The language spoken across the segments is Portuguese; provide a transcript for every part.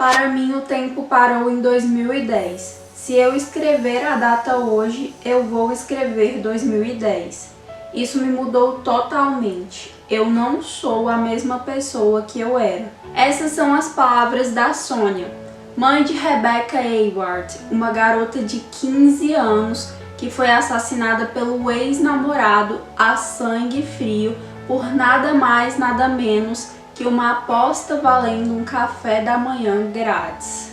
Para mim, o tempo parou em 2010. Se eu escrever a data hoje, eu vou escrever 2010. Isso me mudou totalmente. Eu não sou a mesma pessoa que eu era. Essas são as palavras da Sônia, mãe de Rebecca Hayward, uma garota de 15 anos que foi assassinada pelo ex-namorado a sangue frio por nada mais, nada menos que uma aposta valendo um café da manhã grátis.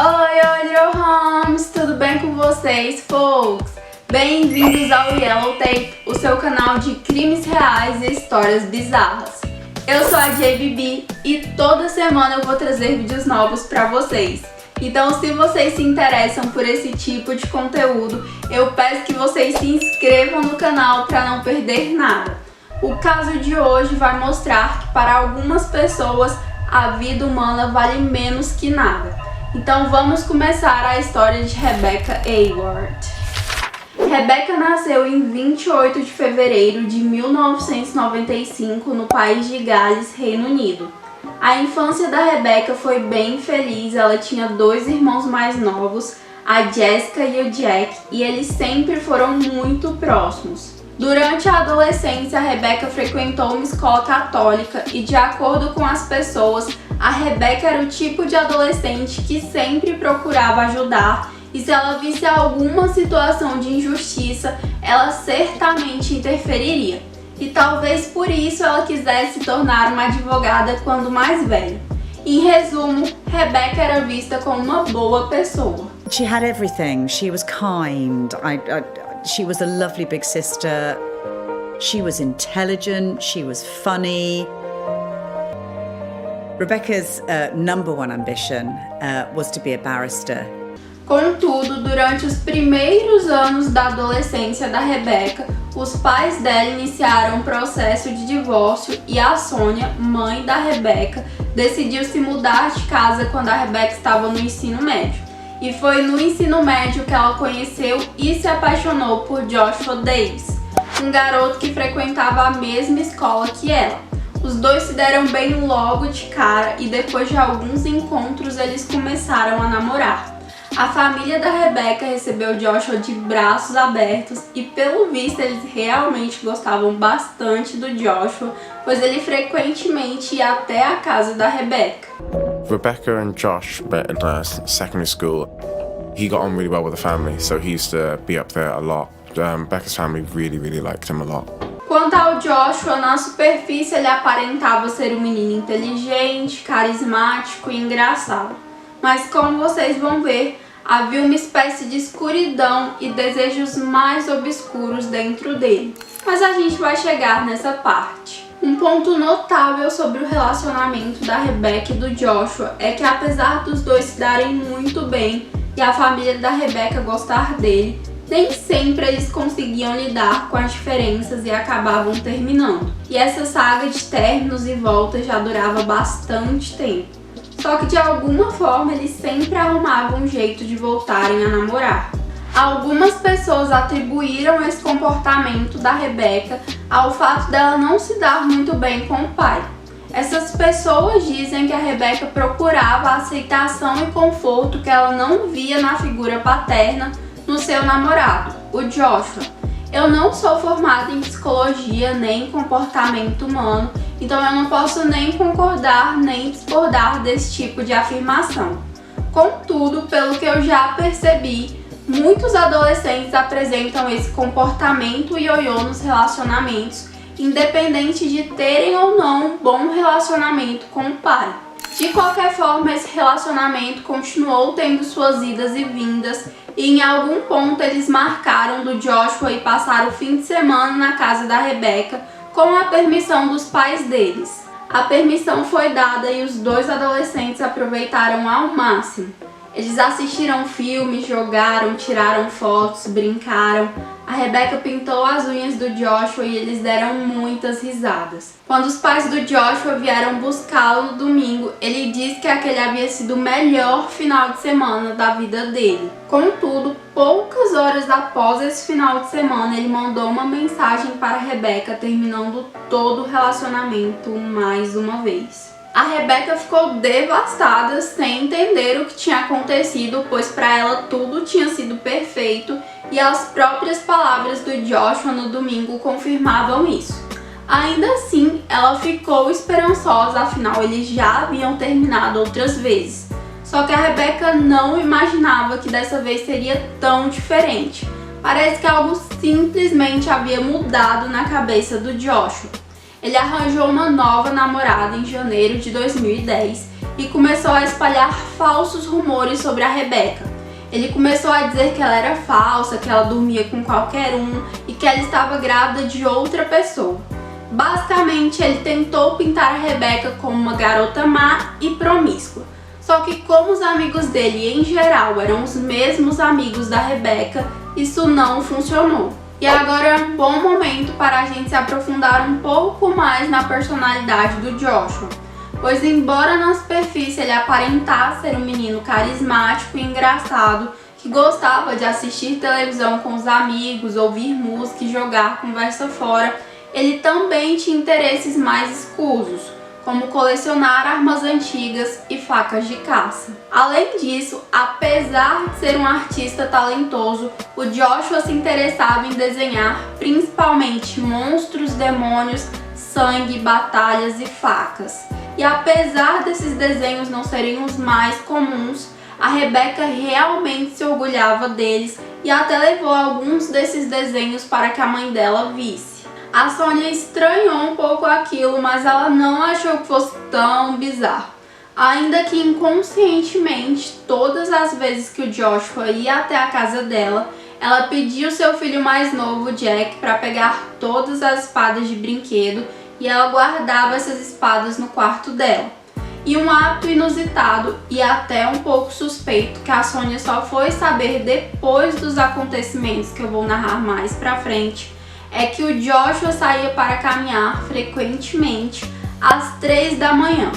Oi, Little Homes! Tudo bem com vocês, folks? Bem-vindos ao Yellow Tape, o seu canal de crimes reais e histórias bizarras. Eu sou a JBB e toda semana eu vou trazer vídeos novos pra vocês. Então, se vocês se interessam por esse tipo de conteúdo, eu peço que vocês se inscrevam no canal para não perder nada. O caso de hoje vai mostrar que para algumas pessoas a vida humana vale menos que nada. Então vamos começar a história de Rebecca Hayward. Rebecca nasceu em 28 de fevereiro de 1995 no país de Gales, Reino Unido. A infância da Rebecca foi bem feliz, ela tinha dois irmãos mais novos, a Jessica e o Jack, e eles sempre foram muito próximos. Durante a adolescência, a Rebecca frequentou uma escola católica e, de acordo com as pessoas, a Rebecca era o tipo de adolescente que sempre procurava ajudar e se ela visse alguma situação de injustiça, ela certamente interferiria. E talvez por isso ela quisesse se tornar uma advogada quando mais velha. Em resumo, Rebecca era vista como uma boa pessoa. She had everything. She was kind. She was a lovely big sister. She was intelligent. She was funny. Rebecca's number one ambition was to be a barrister. Contudo, durante os primeiros anos da adolescência da Rebecca, os pais dela iniciaram um processo de divórcio e a Sônia, mãe da Rebecca, decidiu se mudar de casa quando a Rebecca estava no ensino médio. E foi no ensino médio que ela conheceu e se apaixonou por Joshua Davis, um garoto que frequentava a mesma escola que ela. Os dois se deram bem logo de cara e depois de alguns encontros eles começaram a namorar. A família da Rebecca recebeu Joshua de braços abertos e pelo visto eles realmente gostavam bastante do Joshua, pois ele frequentemente ia até a casa da Rebecca. Rebecca and Josh met in secondary school. He got on really well with the family, so he used to be up there a lot. Rebecca's family really liked him a lot. Quanto ao Joshua, na superfície ele aparentava ser um menino inteligente, carismático e engraçado. Mas como vocês vão ver, havia uma espécie de escuridão e desejos mais obscuros dentro dele. Mas a gente vai chegar nessa parte. Um ponto notável sobre o relacionamento da Rebecca e do Joshua é que apesar dos dois se darem muito bem e a família da Rebecca gostar dele, nem sempre eles conseguiam lidar com as diferenças e acabavam terminando. E essa saga de términos e voltas já durava bastante tempo. Só que de alguma forma eles sempre arrumavam um jeito de voltarem a namorar. Algumas pessoas atribuíram esse comportamento da Rebecca ao fato dela não se dar muito bem com o pai. Essas pessoas dizem que a Rebecca procurava a aceitação e conforto que ela não via na figura paterna no seu namorado, o Joshua. Eu não sou formada em psicologia nem em comportamento humano, então eu não posso nem concordar nem discordar desse tipo de afirmação. Contudo, pelo que eu já percebi, muitos adolescentes apresentam esse comportamento ioiô nos relacionamentos, independente de terem ou não um bom relacionamento com o pai. De qualquer forma, esse relacionamento continuou tendo suas idas e vindas e em algum ponto eles marcaram do Joshua ir passar o fim de semana na casa da Rebecca com a permissão dos pais deles. A permissão foi dada e os dois adolescentes aproveitaram ao máximo. Eles assistiram filmes, jogaram, tiraram fotos, brincaram. A Rebecca pintou as unhas do Joshua e eles deram muitas risadas. Quando os pais do Joshua vieram buscá-lo no domingo, ele disse que aquele havia sido o melhor final de semana da vida dele. Contudo, poucas horas após esse final de semana, ele mandou uma mensagem para a Rebecca, terminando todo o relacionamento mais uma vez. A Rebecca ficou devastada, sem entender o que tinha acontecido, pois para ela tudo tinha sido perfeito e as próprias palavras do Joshua no domingo confirmavam isso. Ainda assim, ela ficou esperançosa, afinal eles já haviam terminado outras vezes. Só que a Rebecca não imaginava que dessa vez seria tão diferente. Parece que algo simplesmente havia mudado na cabeça do Joshua. Ele arranjou uma nova namorada em janeiro de 2010 e começou a espalhar falsos rumores sobre a Rebecca. Ele começou a dizer que ela era falsa, que ela dormia com qualquer um e que ela estava grávida de outra pessoa. Basicamente, ele tentou pintar a Rebecca como uma garota má e promíscua. Só que como os amigos dele, em geral, eram os mesmos amigos da Rebecca, isso não funcionou. E agora é um bom momento para a gente se aprofundar um pouco mais na personalidade do Joshua. Pois embora na superfície ele aparentasse ser um menino carismático e engraçado, que gostava de assistir televisão com os amigos, ouvir música e jogar conversa fora, ele também tinha interesses mais escusos, como colecionar armas antigas e facas de caça. Além disso, apesar de ser um artista talentoso, o Joshua se interessava em desenhar principalmente monstros, demônios, sangue, batalhas e facas. E apesar desses desenhos não serem os mais comuns, a Rebecca realmente se orgulhava deles e até levou alguns desses desenhos para que a mãe dela visse. A Sônia estranhou um pouco aquilo, mas ela não achou que fosse tão bizarro. Ainda que inconscientemente, todas as vezes que o Joshua ia até a casa dela, ela pedia o seu filho mais novo, Jack, para pegar todas as espadas de brinquedo e ela guardava essas espadas no quarto dela. E um ato inusitado e até um pouco suspeito, que a Sônia só foi saber depois dos acontecimentos que eu vou narrar mais pra frente, é que o Joshua saía para caminhar frequentemente às 3 da manhã,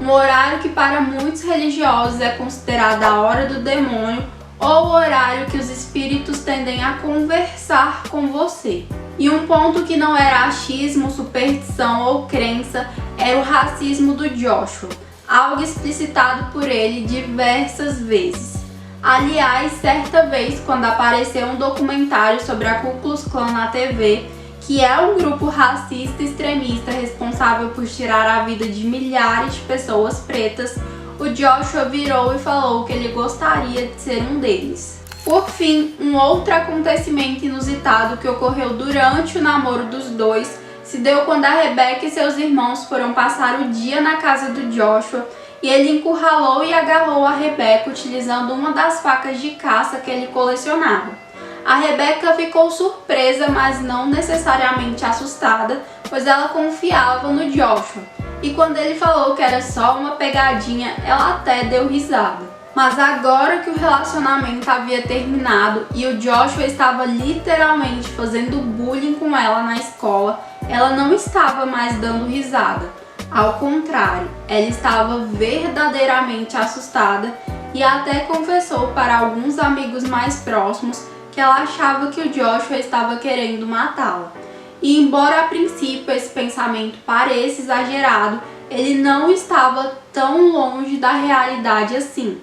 um horário que para muitos religiosos é considerado a hora do demônio ou o horário que os espíritos tendem a conversar com você. E um ponto que não era achismo, superstição ou crença era o racismo do Joshua, algo explicitado por ele diversas vezes. Aliás, certa vez, quando apareceu um documentário sobre a Ku Klux Klan na TV, que é um grupo racista extremista responsável por tirar a vida de milhares de pessoas pretas, o Joshua virou e falou que ele gostaria de ser um deles. Por fim, um outro acontecimento inusitado que ocorreu durante o namoro dos dois se deu quando a Rebecca e seus irmãos foram passar o dia na casa do Joshua e ele encurralou e agarrou a Rebecca utilizando uma das facas de caça que ele colecionava. A Rebecca ficou surpresa, mas não necessariamente assustada, pois ela confiava no Joshua. E quando ele falou que era só uma pegadinha, ela até deu risada. Mas agora que o relacionamento havia terminado e o Joshua estava literalmente fazendo bullying com ela na escola, ela não estava mais dando risada. Ao contrário, ela estava verdadeiramente assustada e até confessou para alguns amigos mais próximos que ela achava que o Joshua estava querendo matá-la. E embora a princípio esse pensamento pareça exagerado, ele não estava tão longe da realidade assim.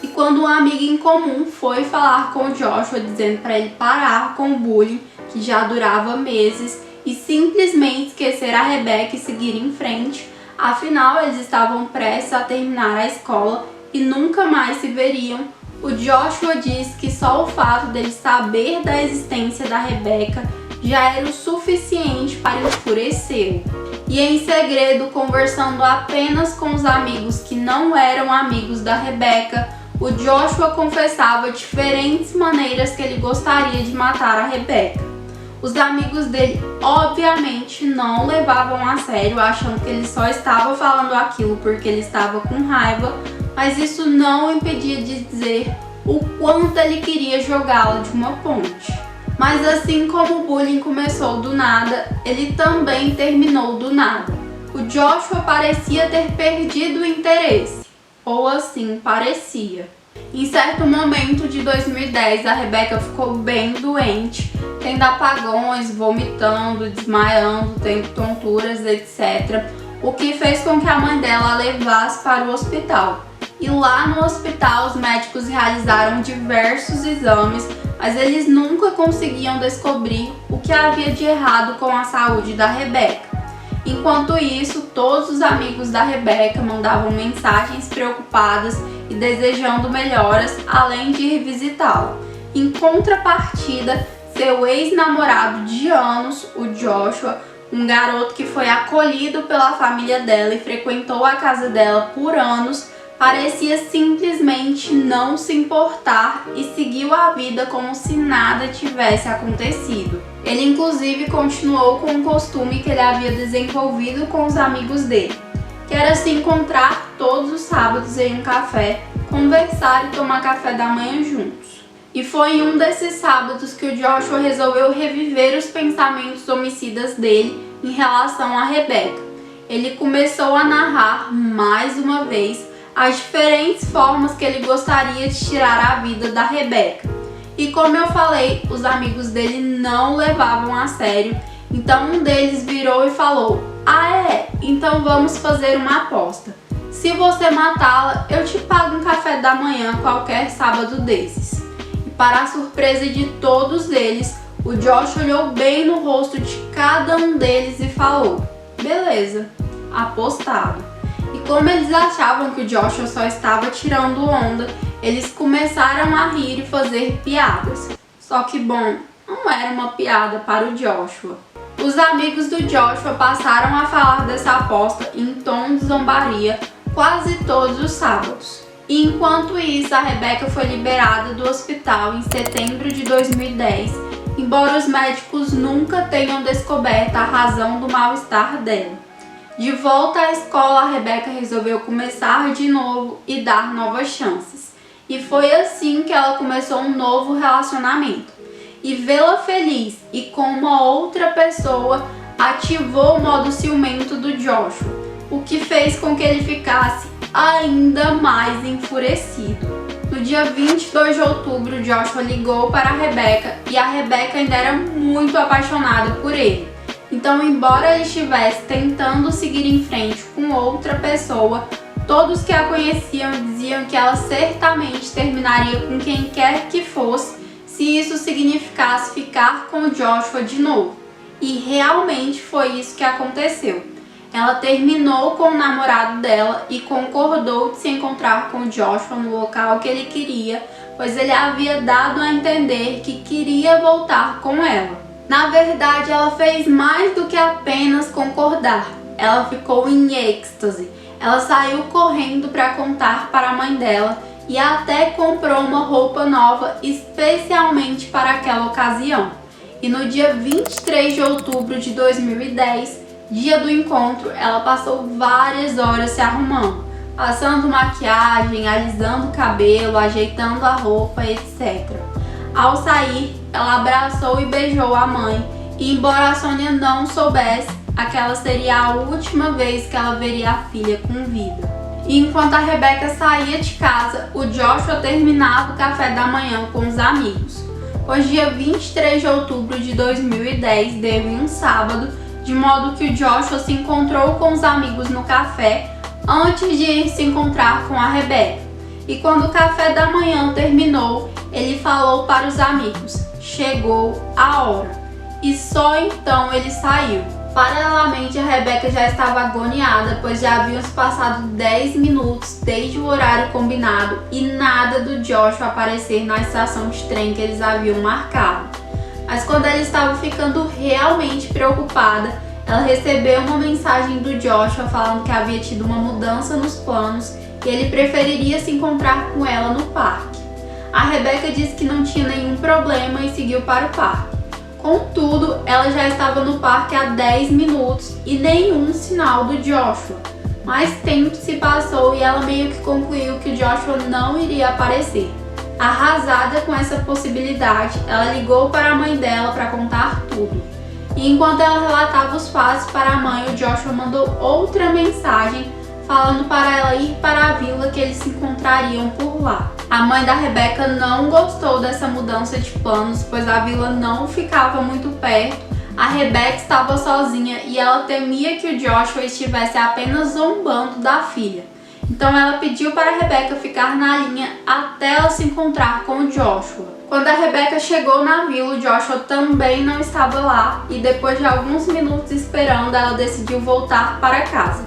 E quando uma amiga em comum foi falar com o Joshua dizendo para ele parar com o bullying, que já durava meses, e simplesmente esquecer a Rebecca e seguir em frente, afinal eles estavam prestes a terminar a escola e nunca mais se veriam, o Joshua disse que só o fato dele saber da existência da Rebecca já era o suficiente para enfurecê-lo. E em segredo, conversando apenas com os amigos que não eram amigos da Rebecca, o Joshua confessava diferentes maneiras que ele gostaria de matar a Rebecca. Os amigos dele obviamente não levavam a sério, achando que ele só estava falando aquilo porque ele estava com raiva, mas isso não o impedia de dizer o quanto ele queria jogá-la de uma ponte. Mas assim como o bullying começou do nada, ele também terminou do nada. O Joshua parecia ter perdido o interesse, ou assim parecia. Em certo momento de 2010, a Rebecca ficou bem doente, tendo apagões, vomitando, desmaiando, tendo tonturas, etc. O que fez com que a mãe dela a levasse para o hospital. E lá no hospital os médicos realizaram diversos exames, mas eles nunca conseguiam descobrir o que havia de errado com a saúde da Rebecca. Enquanto isso, todos os amigos da Rebecca mandavam mensagens preocupadas e desejando melhoras, além de ir visitá-la. Em contrapartida, seu ex-namorado de anos, o Joshua, um garoto que foi acolhido pela família dela e frequentou a casa dela por anos, parecia simplesmente não se importar e seguiu a vida como se nada tivesse acontecido. Ele inclusive continuou com um costume que ele havia desenvolvido com os amigos dele, que era se encontrar todos os sábados em um café, conversar e tomar café da manhã juntos. E foi em um desses sábados que o Joshua resolveu reviver os pensamentos homicidas dele em relação a Rebecca. Ele começou a narrar mais uma vez as diferentes formas que ele gostaria de tirar a vida da Rebecca. E como eu falei, os amigos dele não levavam a sério, então um deles virou e falou: "Ah é? Então vamos fazer uma aposta. Se você matá-la, eu te pago um café da manhã qualquer sábado desses." E para a surpresa de todos eles, o Josh olhou bem no rosto de cada um deles e falou: "Beleza, apostado." E como eles achavam que o Joshua só estava tirando onda, eles começaram a rir e fazer piadas. Só que, bom, não era uma piada para o Joshua. Os amigos do Joshua passaram a falar dessa aposta em tom de zombaria quase todos os sábados. E enquanto isso, a Rebecca foi liberada do hospital em setembro de 2010, embora os médicos nunca tenham descoberto a razão do mal-estar dela. De volta à escola, a Rebecca resolveu começar de novo e dar novas chances. E foi assim que ela começou um novo relacionamento. E vê-la feliz e com uma outra pessoa ativou o modo ciumento do Joshua, o que fez com que ele ficasse ainda mais enfurecido. No dia 22 de outubro, Joshua ligou para a Rebecca e a Rebecca ainda era muito apaixonada por ele. Então, embora ele estivesse tentando seguir em frente com outra pessoa, todos que a conheciam diziam que ela certamente terminaria com quem quer que fosse se isso significasse ficar com o Joshua de novo. E realmente foi isso que aconteceu. Ela terminou com o namorado dela e concordou de se encontrar com o Joshua no local que ele queria, pois ele havia dado a entender que queria voltar com ela. Na verdade, ela fez mais do que apenas concordar. Ela ficou em êxtase. Ela saiu correndo para contar para a mãe dela e até comprou uma roupa nova especialmente para aquela ocasião. E no dia 23 de outubro de 2010, dia do encontro, ela passou várias horas se arrumando, passando maquiagem, alisando o cabelo, ajeitando a roupa, etc. Ao sair, ela abraçou e beijou a mãe, e embora a Sônia não soubesse, aquela seria a última vez que ela veria a filha com vida. E enquanto a Rebecca saía de casa, o Joshua terminava o café da manhã com os amigos. Pois dia 23 de outubro de 2010 deu em um sábado, de modo que o Joshua se encontrou com os amigos no café antes de ir se encontrar com a Rebecca. E quando o café da manhã terminou, ele falou para os amigos: chegou a hora. E só então ele saiu. Paralelamente, a Rebecca já estava agoniada, pois já haviam se passado 10 minutos desde o horário combinado e nada do Joshua aparecer na estação de trem que eles haviam marcado. Mas quando ela estava ficando realmente preocupada, ela recebeu uma mensagem do Joshua falando que havia tido uma mudança nos planos e ele preferiria se encontrar com ela no parque. A Rebecca disse que não tinha nenhum problema e seguiu para o parque. Contudo, ela já estava no parque há 10 minutos e nenhum sinal do Joshua. Mais tempo se passou e ela meio que concluiu que o Joshua não iria aparecer. Arrasada com essa possibilidade, ela ligou para a mãe dela para contar tudo. E enquanto ela relatava os fatos para a mãe, o Joshua mandou outra mensagem falando para ela ir para a vila que eles se encontrariam por lá. A mãe da Rebecca não gostou dessa mudança de planos, pois a vila não ficava muito perto, a Rebecca estava sozinha e ela temia que o Joshua estivesse apenas zombando da filha. Então ela pediu para a Rebecca ficar na linha até ela se encontrar com o Joshua. Quando a Rebecca chegou na vila, o Joshua também não estava lá e depois de alguns minutos esperando, ela decidiu voltar para casa.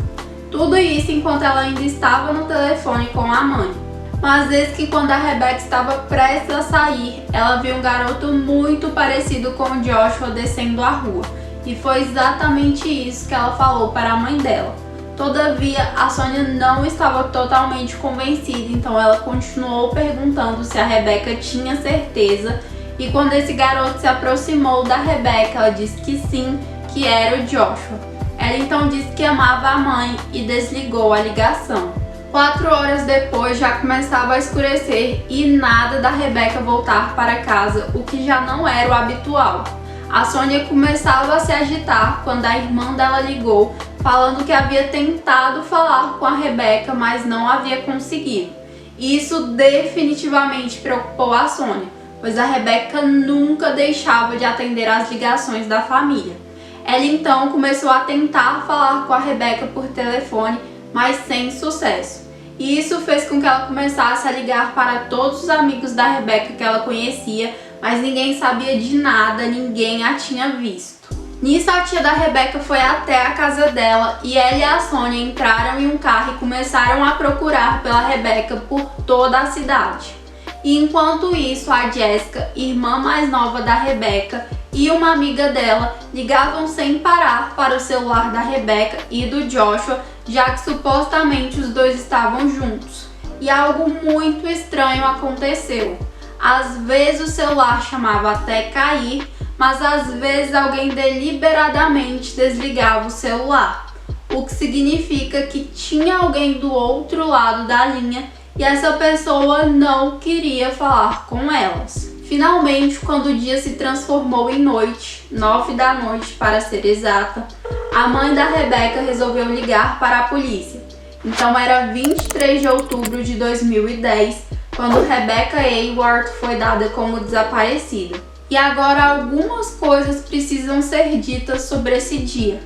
Tudo isso enquanto ela ainda estava no telefone com a mãe. Mas desde que quando a Rebecca estava prestes a sair, ela viu um garoto muito parecido com o Joshua descendo a rua. E foi exatamente isso que ela falou para a mãe dela. Todavia, a Sônia não estava totalmente convencida, então ela continuou perguntando se a Rebecca tinha certeza. E quando esse garoto se aproximou da Rebecca, ela disse que sim, que era o Joshua. Ela então disse que amava a mãe e desligou a ligação. 4 horas depois já começava a escurecer e nada da Rebecca voltar para casa, o que já não era o habitual. A Sônia começava a se agitar quando a irmã dela ligou, falando que havia tentado falar com a Rebecca, mas não havia conseguido. Isso definitivamente preocupou a Sônia, pois a Rebecca nunca deixava de atender às ligações da família. Ela então começou a tentar falar com a Rebecca por telefone, mas sem sucesso. E isso fez com que ela começasse a ligar para todos os amigos da Rebecca que ela conhecia, mas ninguém sabia de nada, ninguém a tinha visto. Nisso, a tia da Rebecca foi até a casa dela e ela e a Sônia entraram em um carro e começaram a procurar pela Rebecca por toda a cidade. E enquanto isso, a Jessica, irmã mais nova da Rebecca, e uma amiga dela ligavam sem parar para o celular da Rebecca e do Joshua, já que supostamente os dois estavam juntos. E algo muito estranho aconteceu. Às vezes o celular chamava até cair, mas às vezes alguém deliberadamente desligava o celular, o que significa que tinha alguém do outro lado da linha e essa pessoa não queria falar com elas. Finalmente, quando o dia se transformou em noite, 9 da noite para ser exata, a mãe da Rebecca resolveu ligar para a polícia. Então era 23 de outubro de 2010, quando Rebecca Hayward foi dada como desaparecida. E agora algumas coisas precisam ser ditas sobre esse dia.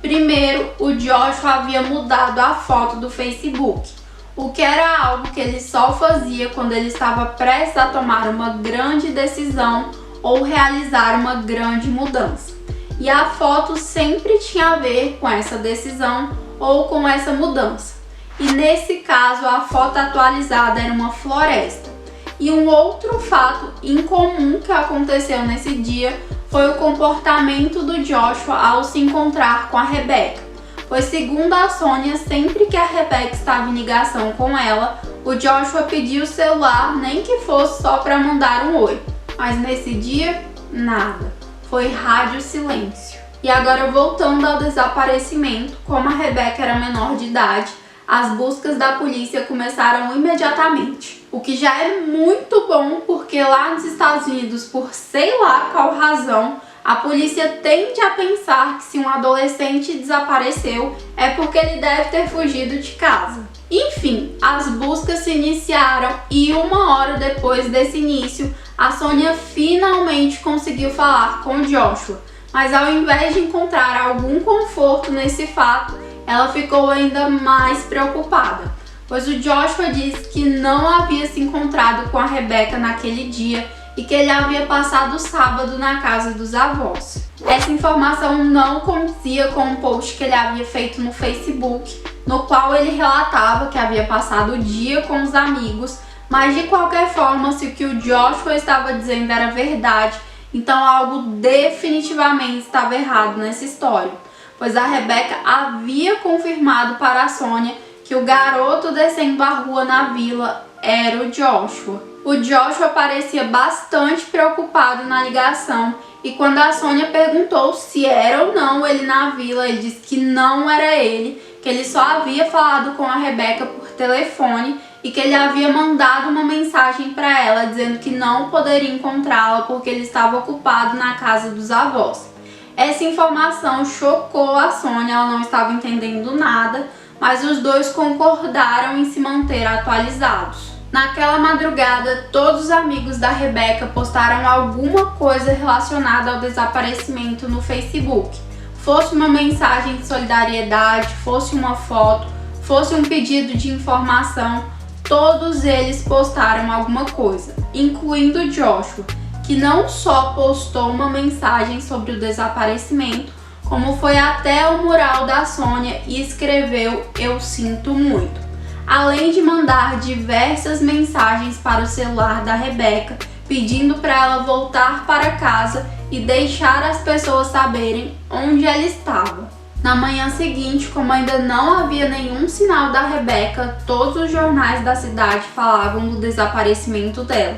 Primeiro, o Joshua havia mudado a foto do Facebook, o que era algo que ele só fazia quando ele estava prestes a tomar uma grande decisão ou realizar uma grande mudança. E a foto sempre tinha a ver com essa decisão ou com essa mudança. E nesse caso, a foto atualizada era uma floresta. E um outro fato incomum que aconteceu nesse dia foi o comportamento do Joshua ao se encontrar com a Rebecca. Pois segundo a Sônia, sempre que a Rebecca estava em ligação com ela, o Joshua pedia o celular, nem que fosse só para mandar um oi. Mas nesse dia, nada. Foi rádio silêncio. E agora voltando ao desaparecimento, como a Rebecca era menor de idade, as buscas da polícia começaram imediatamente. O que já é muito bom, porque lá nos Estados Unidos, por sei lá qual razão, a polícia tende a pensar que se um adolescente desapareceu é porque ele deve ter fugido de casa. Enfim, as buscas se iniciaram e 1 hora depois desse início, a Sônia finalmente conseguiu falar com o Joshua. Mas ao invés de encontrar algum conforto nesse fato, ela ficou ainda mais preocupada, pois o Joshua disse que não havia se encontrado com a Rebecca naquele dia e que ele havia passado o sábado na casa dos avós. Essa informação não condizia com um post que ele havia feito no Facebook, no qual ele relatava que havia passado o dia com os amigos, mas de qualquer forma, se o que o Joshua estava dizendo era verdade, então algo definitivamente estava errado nessa história, pois a Rebecca havia confirmado para a Sônia que o garoto descendo a rua na vila era o Joshua. O Joshua parecia bastante preocupado na ligação e quando a Sônia perguntou se era ou não ele na vila, ele disse que não era ele que ele só havia falado com a Rebeca por telefone e que ele havia mandado uma mensagem para ela dizendo que não poderia encontrá-la porque ele estava ocupado na casa dos avós. Essa informação chocou a Sônia, ela não estava entendendo nada, mas os dois concordaram em se manter atualizados. Naquela madrugada, todos os amigos da Rebeca postaram alguma coisa relacionada ao desaparecimento no Facebook. Fosse uma mensagem de solidariedade, fosse uma foto, fosse um pedido de informação, todos eles postaram alguma coisa, incluindo Joshua, que não só postou uma mensagem sobre o desaparecimento, como foi até o mural da Sônia e escreveu "Eu sinto muito", além de mandar diversas mensagens para o celular da Rebeca, pedindo para ela voltar para casa e deixar as pessoas saberem onde ela estava. Na manhã seguinte, como ainda não havia nenhum sinal da Rebeca, todos os jornais da cidade falavam do desaparecimento dela.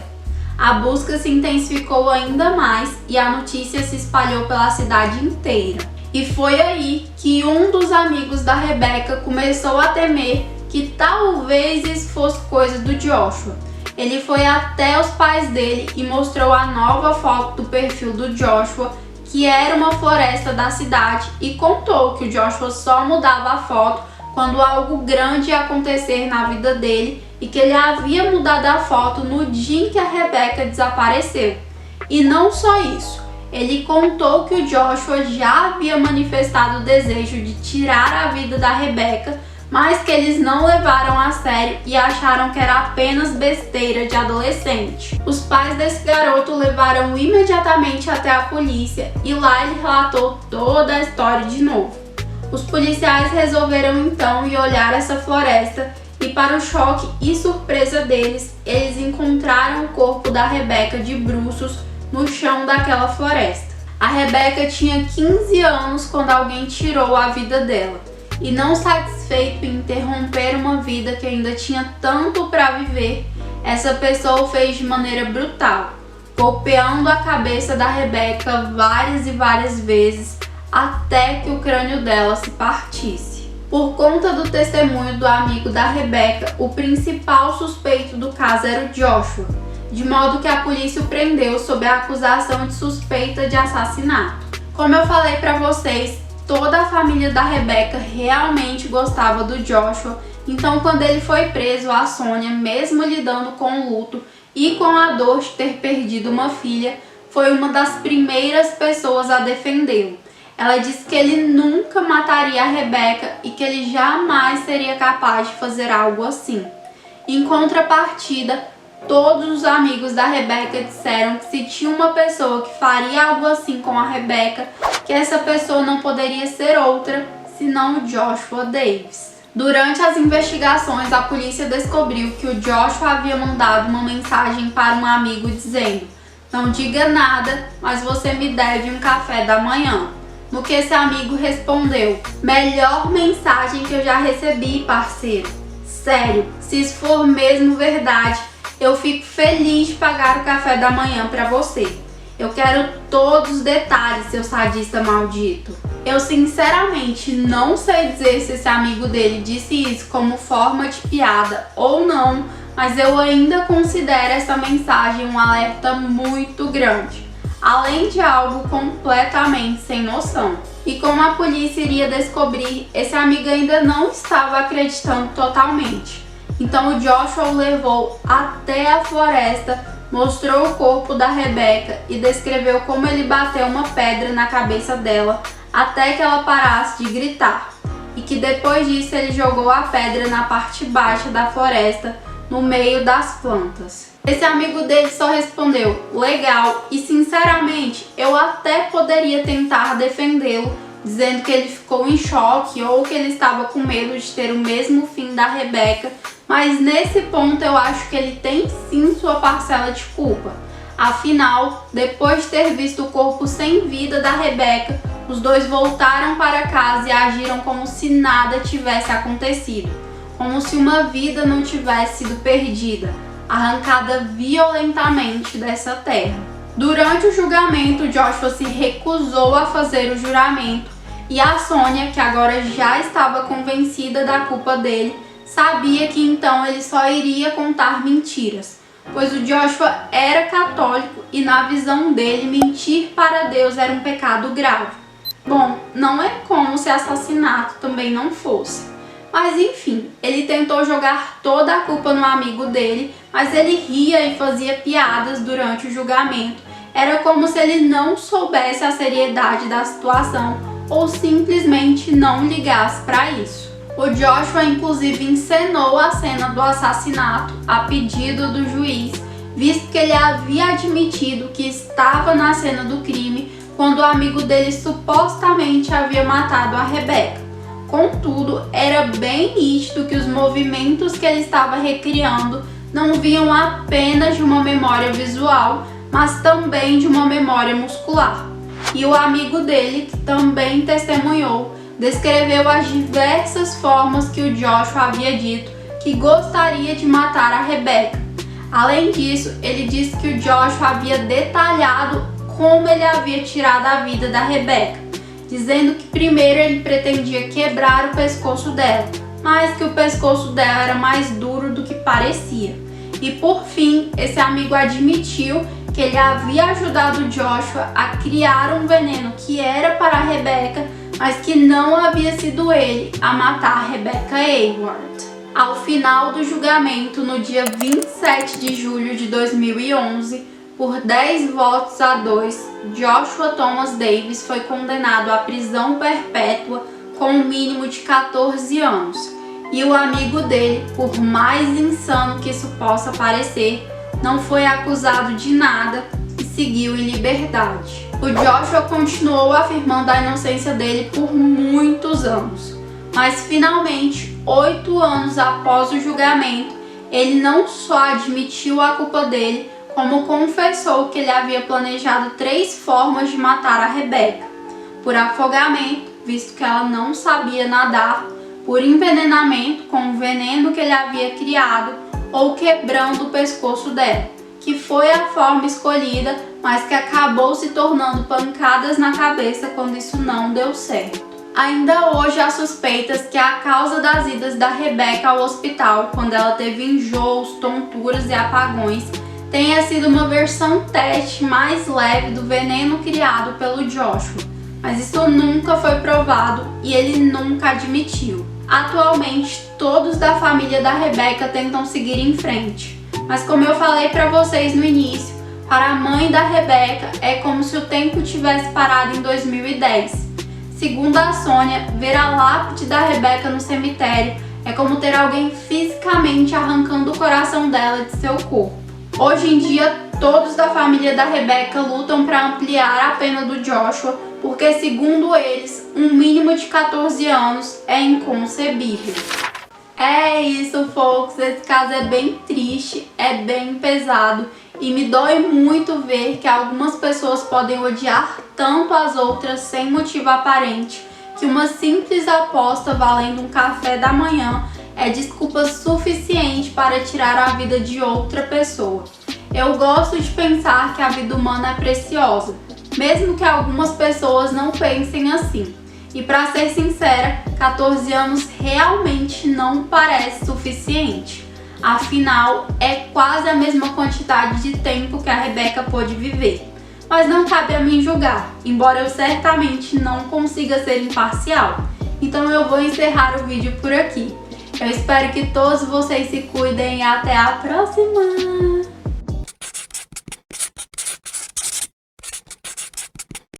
A busca se intensificou ainda mais e a notícia se espalhou pela cidade inteira. E foi aí que um dos amigos da Rebeca começou a temer que talvez isso fosse coisa do Joshua. Ele foi até os pais dele e mostrou a nova foto do perfil do Joshua, que era uma floresta da cidade, e contou que o Joshua só mudava a foto quando algo grande ia acontecer na vida dele e que ele havia mudado a foto no dia em que a Rebeca desapareceu. E não só isso, ele contou que o Joshua já havia manifestado o desejo de tirar a vida da Rebeca, mas que eles não levaram a sério e acharam que era apenas besteira de adolescente. Os pais desse garoto levaram imediatamente até a polícia e lá ele relatou toda a história de novo. Os policiais resolveram então ir olhar essa floresta e, para o choque e surpresa deles, eles encontraram o corpo da Rebeca de bruços no chão daquela floresta. A Rebeca tinha 15 anos quando alguém tirou a vida dela. E não satisfeito em interromper uma vida que ainda tinha tanto para viver, essa pessoa o fez de maneira brutal, golpeando a cabeça da Rebeca várias e várias vezes até que o crânio dela se partisse. Por conta do testemunho do amigo da Rebeca, o principal suspeito do caso era o Joshua, de modo que a polícia o prendeu sob a acusação de suspeita de assassinato. Como eu falei para vocês, toda a família da Rebeca realmente gostava do Joshua, então quando ele foi preso, a Sônia, mesmo lidando com o luto e com a dor de ter perdido uma filha, foi uma das primeiras pessoas a defendê-lo. Ela disse que ele nunca mataria a Rebeca e que ele jamais seria capaz de fazer algo assim. Em contrapartida, todos os amigos da Rebeca disseram que se tinha uma pessoa que faria algo assim com a Rebeca, que essa pessoa não poderia ser outra senão o Joshua Davis. Durante as investigações, a polícia descobriu que o Joshua havia mandado uma mensagem para um amigo dizendo: "Não diga nada, mas você me deve um café da manhã." No que esse amigo respondeu: "Melhor mensagem que eu já recebi, parceiro. Sério, se isso for mesmo verdade, eu fico feliz de pagar o café da manhã para você. Eu quero todos os detalhes, seu sadista maldito." Eu sinceramente não sei dizer se esse amigo dele disse isso como forma de piada ou não, mas eu ainda considero essa mensagem um alerta muito grande, além de algo completamente sem noção. E como a polícia iria descobrir, esse amigo ainda não estava acreditando totalmente. Então o Joshua o levou até a floresta, mostrou o corpo da Rebeca e descreveu como ele bateu uma pedra na cabeça dela até que ela parasse de gritar, e que depois disso ele jogou a pedra na parte baixa da floresta, no meio das plantas. Esse amigo dele só respondeu: "Legal", e sinceramente eu até poderia tentar defendê-lo, dizendo que ele ficou em choque ou que ele estava com medo de ter o mesmo fim da Rebeca, mas nesse ponto eu acho que ele tem sim sua parcela de culpa. Afinal, depois de ter visto o corpo sem vida da Rebeca, os dois voltaram para casa e agiram como se nada tivesse acontecido, como se uma vida não tivesse sido perdida, arrancada violentamente dessa terra. Durante o julgamento, Joshua se recusou a fazer o juramento, E a Sônia, que agora já estava convencida da culpa dele, sabia que então ele só iria contar mentiras, pois o Joshua era católico e na visão dele mentir para Deus era um pecado grave. Bom, não é como se assassinato também não fosse. Mas enfim, ele tentou jogar toda a culpa no amigo dele, mas ele ria e fazia piadas durante o julgamento. Era como se ele não soubesse a seriedade da situação ou simplesmente não ligasse para isso. O Joshua inclusive encenou a cena do assassinato a pedido do juiz, visto que ele havia admitido que estava na cena do crime quando o amigo dele supostamente havia matado a Rebecca. Contudo, era bem nítido que os movimentos que ele estava recriando não vinham apenas de uma memória visual, mas também de uma memória muscular. E o amigo dele, que também testemunhou, descreveu as diversas formas que o Joshua havia dito que gostaria de matar a Rebecca. Além disso, ele disse que o Joshua havia detalhado como ele havia tirado a vida da Rebecca, dizendo que primeiro ele pretendia quebrar o pescoço dela, mas que o pescoço dela era mais duro do que parecia. E por fim, esse amigo admitiu que ele havia ajudado o Joshua a criar um veneno que era para a Rebecca, mas que não havia sido ele a matar a Rebecca Hayward. Ao final do julgamento, no dia 27 de julho de 2011, por 10 votos a 2, Joshua Thomas Davis foi condenado à prisão perpétua com um mínimo de 14 anos. E o amigo dele, por mais insano que isso possa parecer, não foi acusado de nada e seguiu em liberdade. O Joshua continuou afirmando a inocência dele por muitos anos, mas finalmente, 8 anos após o julgamento, ele não só admitiu a culpa dele, como confessou que ele havia planejado 3 formas de matar a Rebecca: por afogamento, visto que ela não sabia nadar, por envenenamento com o veneno que ele havia criado, ou quebrando o pescoço dela, que foi a forma escolhida, mas que acabou se tornando pancadas na cabeça quando isso não deu certo. Ainda hoje há suspeitas que a causa das idas da Rebecca ao hospital, quando ela teve enjoos, tonturas e apagões, tenha sido uma versão teste mais leve do veneno criado pelo Joshua, mas isso nunca foi provado e ele nunca admitiu. Atualmente, todos da família da Rebecca tentam seguir em frente, mas como eu falei para vocês no início, para a mãe da Rebecca é como se o tempo tivesse parado em 2010. Segundo a Sônia, ver a lápide da Rebecca no cemitério é como ter alguém fisicamente arrancando o coração dela de seu corpo. Hoje em dia, todos da família da Rebecca lutam para ampliar a pena do Joshua, porque, segundo eles, um mínimo de 14 anos é inconcebível. É isso, folks. Esse caso é bem triste, é bem pesado e me dói muito ver que algumas pessoas podem odiar tanto as outras sem motivo aparente, que uma simples aposta valendo um café da manhã é desculpa suficiente para tirar a vida de outra pessoa. Eu gosto de pensar que a vida humana é preciosa, mesmo que algumas pessoas não pensem assim. E para ser sincera, 14 anos realmente não parece suficiente. Afinal, é quase a mesma quantidade de tempo que a Rebecca pôde viver. Mas não cabe a mim julgar, embora eu certamente não consiga ser imparcial. Então eu vou encerrar o vídeo por aqui. Eu espero que todos vocês se cuidem e até a próxima!